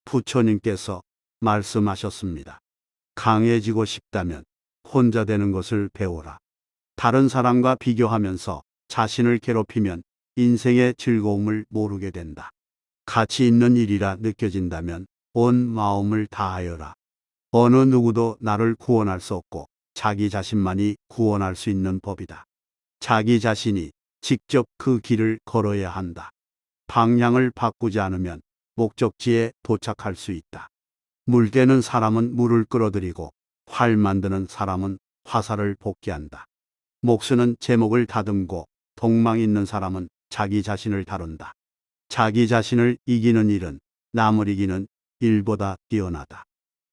부처님께서 말씀하셨습니다. 강해지고 싶다면 혼자 되는 것을 배우라. 다른 사람과 비교하면서 자신을 괴롭히면 인생의 즐거움을 모르게 된다. 가치 있는 일이라 느껴진다면 온 마음을 다하여라. 어느 누구도 나를 구원할 수 없고 자기 자신만이 구원할 수 있는 법이다. 자기 자신이 직접 그 길을 걸어야 한다. 방향을 바꾸지 않으면 목적지에 도착할 수 있다. 물 깨는 사람은 물을 끌어들이고 활 만드는 사람은 화살을 복귀한다. 목수는 제목을 다듬고 동망 있는 사람은 자기 자신을 다룬다. 자기 자신을 이기는 일은 남을 이기는 일보다 뛰어나다.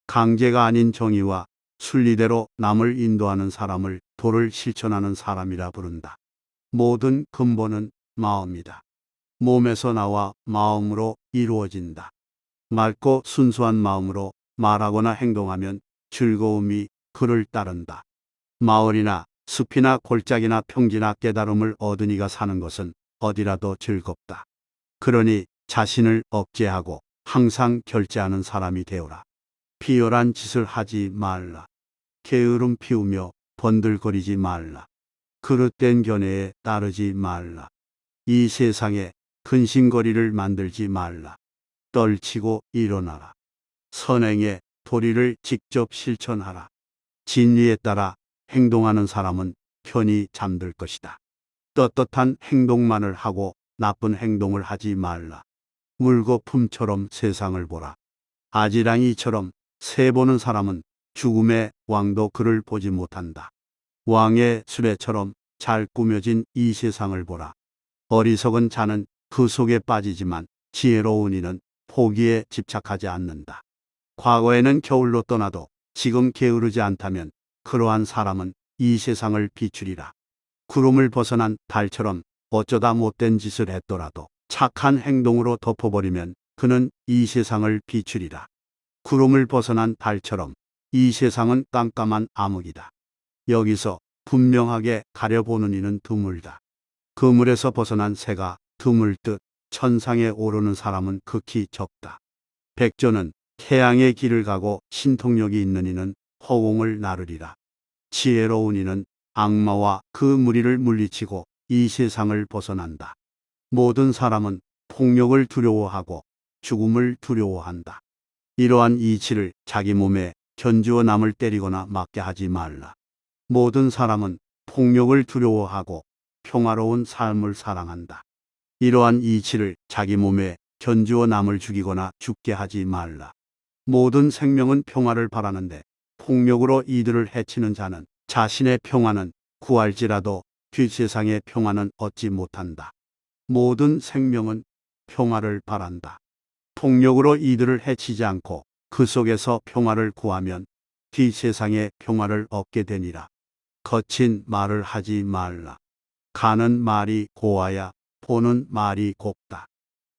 강제가 아닌 정의와 순리대로 남을 인도하는 사람을 도를 실천하는 사람이라 부른다. 모든 근본은 마음이다. 몸에서 나와 마음으로 이루어진다. 맑고 순수한 마음으로 말하거나 행동하면 즐거움이 그를 따른다. 마을이나 숲이나 골짜기나 평지나 깨달음을 얻은 이가 사는 것은 어디라도 즐겁다. 그러니 자신을 억제하고 항상 결제하는 사람이 되어라. 비열한 짓을 하지 말라. 게으름 피우며 번들거리지 말라. 그릇된 견해에 따르지 말라. 이 세상에 근심거리를 만들지 말라. 떨치고 일어나라. 선행의 도리를 직접 실천하라. 진리에 따라 행동하는 사람은 편히 잠들 것이다. 떳떳한 행동만을 하고 나쁜 행동을 하지 말라. 물거품처럼 세상을 보라. 아지랑이처럼 새 보는 사람은 죽음의 왕도 그를 보지 못한다. 왕의 수레처럼 잘 꾸며진 이 세상을 보라. 어리석은 자는 그 속에 빠지지만 지혜로운 이는 포기에 집착하지 않는다. 과거에는 겨울로 떠나도 지금 게으르지 않다면 그러한 사람은 이 세상을 비추리라. 구름을 벗어난 달처럼 어쩌다 못된 짓을 했더라도 착한 행동으로 덮어버리면 그는 이 세상을 비추리라. 구름을 벗어난 달처럼 이 세상은 깜깜한 암흑이다. 여기서 분명하게 가려보는 이는 드물다. 그물에서 벗어난 새가 드물듯 천상에 오르는 사람은 극히 적다. 백조는 태양의 길을 가고 신통력이 있는 이는 허공을 나르리라. 지혜로운 이는 악마와 그 무리를 물리치고 이 세상을 벗어난다. 모든 사람은 폭력을 두려워하고 죽음을 두려워한다. 이러한 이치를 자기 몸에 견주어 남을 때리거나 맞게 하지 말라. 모든 사람은 폭력을 두려워하고 평화로운 삶을 사랑한다. 이러한 이치를 자기 몸에 견주어 남을 죽이거나 죽게 하지 말라. 모든 생명은 평화를 바라는데 폭력으로 이들을 해치는 자는 자신의 평화는 구할지라도 뒷세상의 평화는 얻지 못한다. 모든 생명은 평화를 바란다. 폭력으로 이들을 해치지 않고 그 속에서 평화를 구하면 뒷세상의 평화를 얻게 되니라. 거친 말을 하지 말라. 가는 말이 고와야 보는 말이 곱다.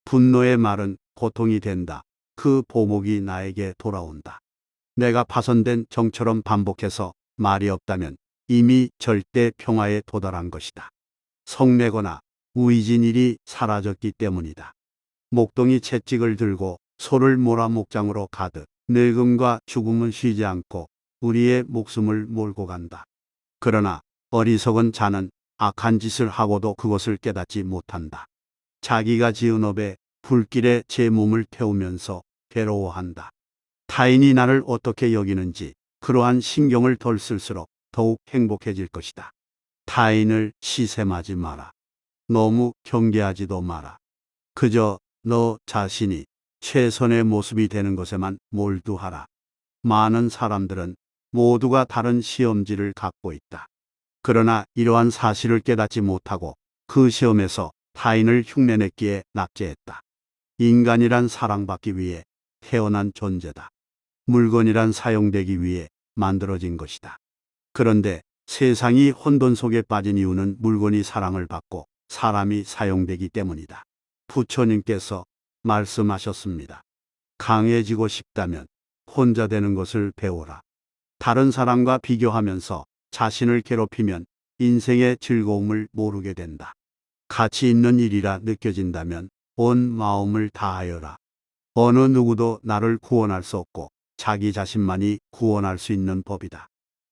분노의 말은 고통이 된다. 그 보복이 나에게 돌아온다. 내가 파손된 정처럼 반복해서 말이 없다면 이미 절대 평화에 도달한 것이다. 성내거나 우의진 일이 사라졌기 때문이다. 목동이 채찍을 들고 소를 몰아 목장으로 가듯 늙음과 죽음은 쉬지 않고 우리의 목숨을 몰고 간다. 그러나 어리석은 자는 악한 짓을 하고도 그것을 깨닫지 못한다. 자기가 지은 업에 불길에 제 몸을 태우면서 괴로워한다. 타인이 나를 어떻게 여기는지 그러한 신경을 덜 쓸수록 더욱 행복해질 것이다. 타인을 시샘하지 마라. 너무 경계하지도 마라. 그저 너 자신이 최선의 모습이 되는 것에만 몰두하라. 많은 사람들은 모두가 다른 시험지를 갖고 있다. 그러나 이러한 사실을 깨닫지 못하고 그 시험에서 타인을 흉내냈기에 낙제했다. 인간이란 사랑받기 위해 태어난 존재다. 물건이란 사용되기 위해 만들어진 것이다. 그런데 세상이 혼돈 속에 빠진 이유는 물건이 사랑을 받고 사람이 사용되기 때문이다. 부처님께서 말씀하셨습니다. 강해지고 싶다면 혼자 되는 것을 배워라. 다른 사람과 비교하면서 자신을 괴롭히면 인생의 즐거움을 모르게 된다. 가치 있는 일이라 느껴진다면 온 마음을 다하여라. 어느 누구도 나를 구원할 수 없고 자기 자신만이 구원할 수 있는 법이다.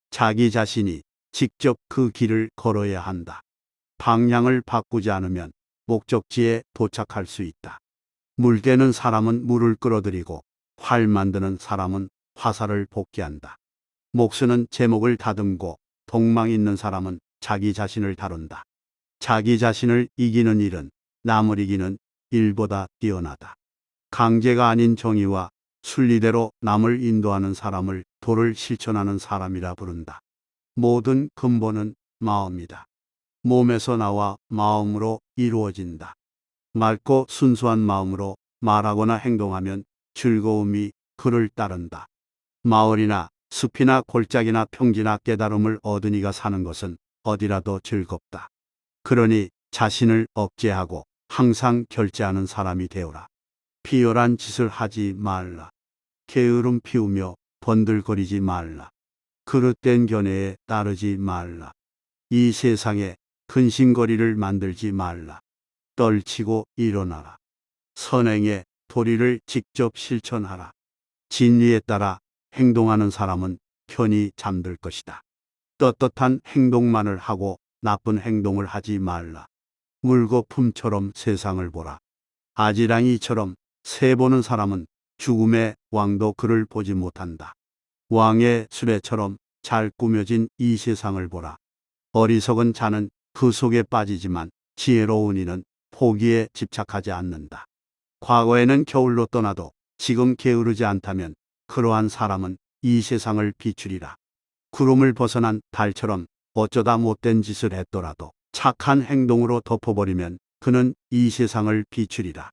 자기 자신이 직접 그 길을 걸어야 한다. 방향을 바꾸지 않으면 목적지에 도착할 수 있다. 물 깨는 사람은 물을 끌어들이고 활 만드는 사람은 화살을 복귀한다. 목수는 제목을 다듬고 동망 있는 사람은 자기 자신을 다룬다. 자기 자신을 이기는 일은 남을 이기는 일보다 뛰어나다. 강제가 아닌 정의와 순리대로 남을 인도하는 사람을 도를 실천하는 사람이라 부른다. 모든 근본은 마음이다. 몸에서 나와 마음으로 이루어진다. 맑고 순수한 마음으로 말하거나 행동하면 즐거움이 그를 따른다. 마을이나 숲이나 골짜기나 평지나 깨달음을 얻은 이가 사는 것은 어디라도 즐겁다. 그러니 자신을 억제하고 항상 결제하는 사람이 되어라. 비열한 짓을 하지 말라. 게으름 피우며 번들거리지 말라. 그릇된 견해에 따르지 말라. 이 세상에 근심거리를 만들지 말라. 떨치고 일어나라. 선행의 도리를 직접 실천하라. 진리에 따라 행동하는 사람은 편히 잠들 것이다. 떳떳한 행동만을 하고 나쁜 행동을 하지 말라. 물거품처럼 세상을 보라. 아지랑이처럼 새 보는 사람은 죽음의 왕도 그를 보지 못한다. 왕의 수레처럼 잘 꾸며진 이 세상을 보라. 어리석은 자는 그 속에 빠지지만 지혜로운 이는 포기에 집착하지 않는다. 과거에는 겨울로 떠나도 지금 게으르지 않다면 그러한 사람은 이 세상을 비추리라. 구름을 벗어난 달처럼 어쩌다 못된 짓을 했더라도 착한 행동으로 덮어버리면 그는 이 세상을 비추리라.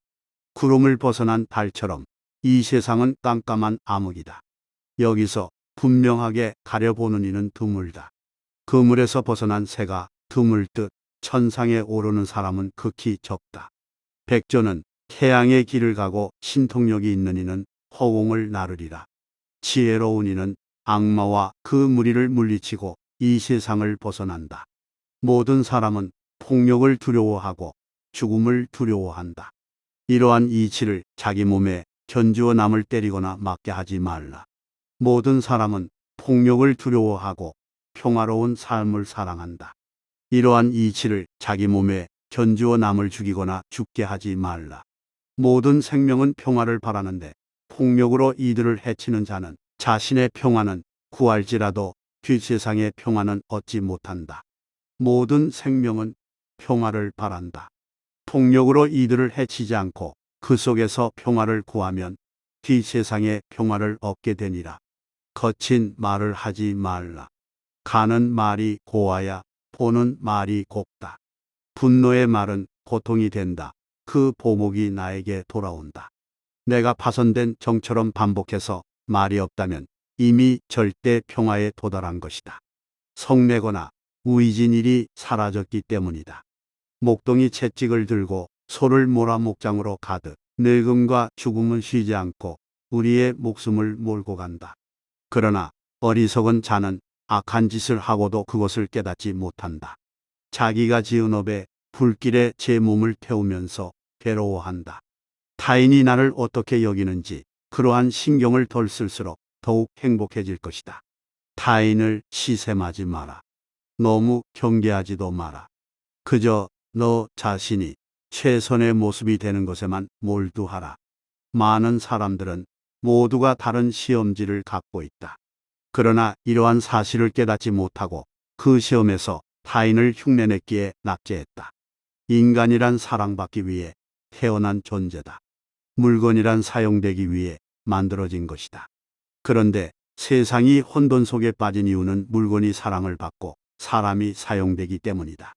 구름을 벗어난 달처럼 이 세상은 깜깜한 암흑이다. 여기서 분명하게 가려보는 이는 드물다. 그물에서 벗어난 새가 드물듯 천상에 오르는 사람은 극히 적다. 백조는 태양의 길을 가고 신통력이 있는 이는 허공을 나르리라. 지혜로운 이는 악마와 그 무리를 물리치고 이 세상을 벗어난다. 모든 사람은 폭력을 두려워하고 죽음을 두려워한다. 이러한 이치를 자기 몸에 견주어 남을 때리거나 맞게 하지 말라. 모든 사람은 폭력을 두려워하고 평화로운 삶을 사랑한다. 이러한 이치를 자기 몸에 견주어 남을 죽이거나 죽게 하지 말라. 모든 생명은 평화를 바라는데 폭력으로 이들을 해치는 자는 자신의 평화는 구할지라도 뒷세상의 평화는 얻지 못한다. 모든 생명은 평화를 바란다. 폭력으로 이들을 해치지 않고 그 속에서 평화를 구하면 뒷세상의 평화를 얻게 되니라. 거친 말을 하지 말라. 가는 말이 고와야 보는 말이 곱다. 분노의 말은 고통이 된다. 그 보목이 나에게 돌아온다. 내가 파손된 정처럼 반복해서 말이 없다면 이미 절대 평화에 도달한 것이다. 성내거나 우이진 일이 사라졌기 때문이다. 목동이 채찍을 들고 소를 몰아 목장으로 가듯 늙음과 죽음은 쉬지 않고 우리의 목숨을 몰고 간다. 그러나 어리석은 자는 악한 짓을 하고도 그것을 깨닫지 못한다. 자기가 지은 업에 불길에 제 몸을 태우면서 괴로워한다. 타인이 나를 어떻게 여기는지 그러한 신경을 덜 쓸수록 더욱 행복해질 것이다. 타인을 시샘하지 마라. 너무 경계하지도 마라. 그저 너 자신이 최선의 모습이 되는 것에만 몰두하라. 많은 사람들은 모두가 다른 시험지를 갖고 있다. 그러나 이러한 사실을 깨닫지 못하고 그 시험에서 타인을 흉내냈기에 낙제했다. 인간이란 사랑받기 위해 태어난 존재다. 물건이란 사용되기 위해 만들어진 것이다. 그런데 세상이 혼돈 속에 빠진 이유는 물건이 사랑을 받고 사람이 사용되기 때문이다.